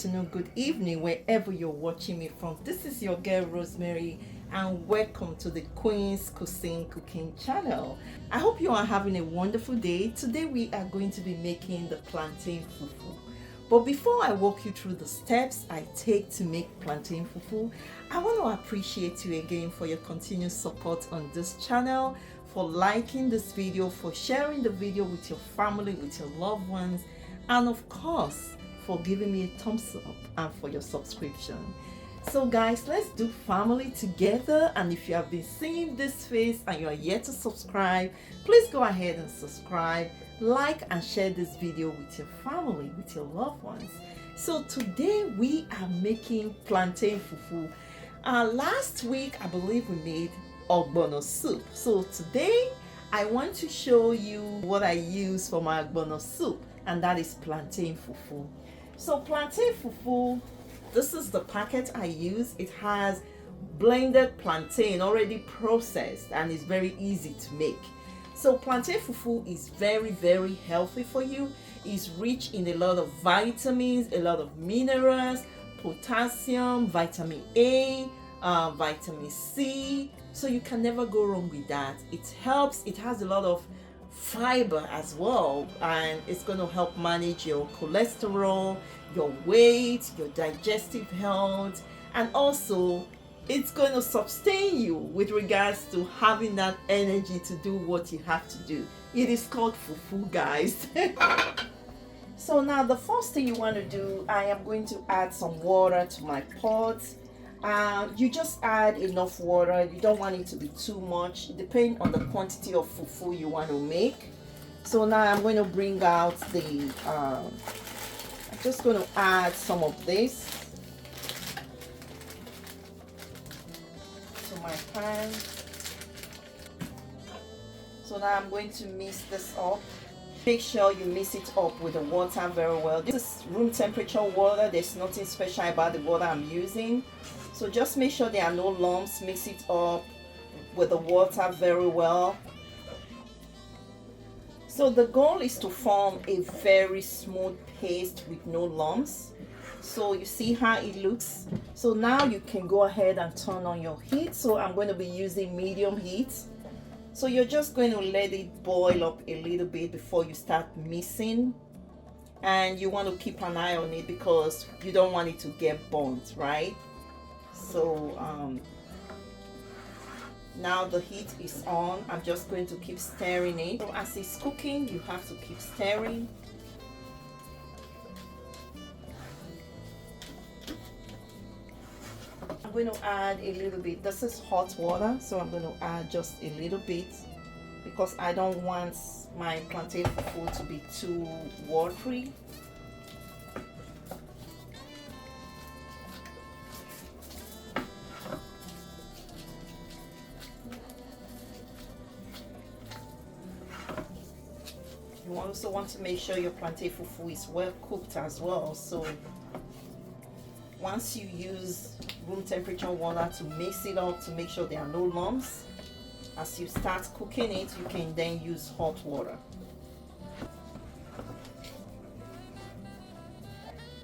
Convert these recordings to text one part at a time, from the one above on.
afternoon, good evening, wherever you're watching me from. This is your girl Rosemary, and welcome to the Queen's Cuisine cooking channel. I hope you are having a wonderful day. Today we are going to be making the plantain fufu. But before I walk you through the steps I take to make plantain fufu, I want to appreciate you again for your continued support on this channel, for liking this video, for sharing the video with your family, with your loved ones, and of course for giving me a thumbs up and for your subscription. So guys, let's do family together. And if you have been seeing this face and you are yet to subscribe, please go ahead and subscribe, like and share this video with your family, with your loved ones. So today we are making plantain fufu. Last week I believe we made ogbono soup. So today I want to show you what I use for my ogbono soup, and that is plantain fufu. So plantain fufu, this is the packet I use. It has blended plantain already processed and it's very easy to make. So plantain fufu is very healthy for you. It's rich in a lot of vitamins, a lot of minerals, potassium, vitamin A, vitamin C. So you can never go wrong with that. It helps, it has a lot of fiber as well, and it's going to help manage your cholesterol, your weight, your digestive health, and also it's going to sustain you with regards to having that energy to do what you have to do. It is called fufu, guys. So now the first thing you want to do, I am going to add some water to my pot. You just add enough water. You don't want it to be too much. It depends on the quantity of fufu you want to make. So now I'm going to bring out the I'm just going to add some of this to my pan. So now I'm going to mix this up. Make sure you mix it up with the water very well. This is room temperature water. There's nothing special about the water I'm using. So just make sure there are no lumps. Mix it up with the water very well. So the goal is to form a very smooth paste with no lumps. So you see how it looks. So now you can go ahead and turn on your heat. So I'm going to be using medium heat. So you're just going to let it boil up a little bit before you start mixing. And you want to keep an eye on it because you don't want it to get burnt, right? So now the heat is on. I'm just going to keep stirring it. So as it's cooking, you have to keep stirring. I'm going to add a little bit. This is hot water, so I'm going to add just a little bit because I don't want my plantain fufu to be too watery. You also want to make sure your plantain fufu is well cooked as well. So once you use room temperature water to mix it up to make sure there are no lumps, as you start cooking it, you can then use hot water.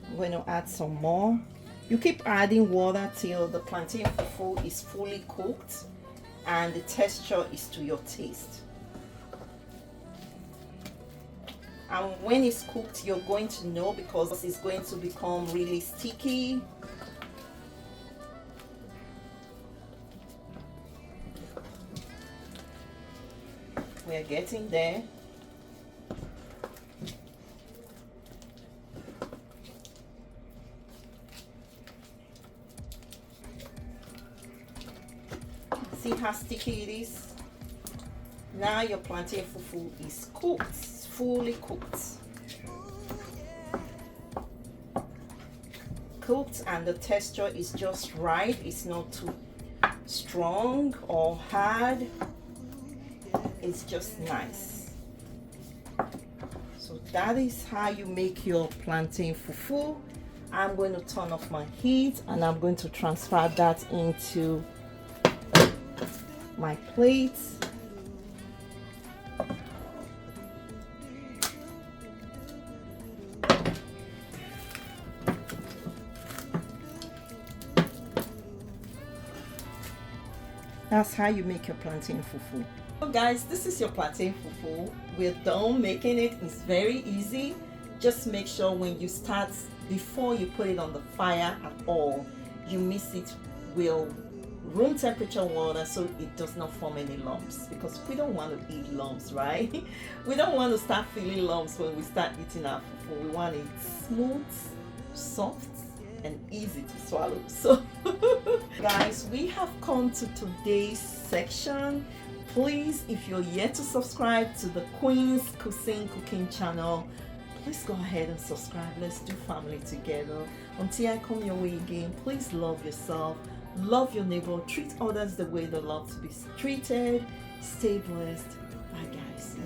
I'm going to add some more. You keep adding water till the plantain fufu is fully cooked and the texture is to your taste. And when it's cooked, you're going to know because it's going to become really sticky. We're getting there. See how sticky it is? Now your plantain fufu is cooked. Fully cooked and the texture is just right. It's not too strong or hard. It's just nice. So that is how you make your plantain fufu. I'm going to turn off my heat and I'm going to transfer that into my plate. That's how you make your plantain fufu. So guys, this is your plantain fufu. We're done making it. It's very easy. Just make sure when you start, before you put it on the fire at all, you mix it with room temperature water so it does not form any lumps, because we don't want to eat lumps, right? We don't want to start feeling lumps when we start eating our fufu. We want it smooth, soft, and easy to swallow. So guys, we have come to today's section. Please, if you're yet to subscribe to the Queen's Cuisine cooking channel, please go ahead and subscribe. Let's do family together. Until I come your way again, please love yourself, love your neighbor, treat others the way they love to be treated. Stay blessed. Bye guys.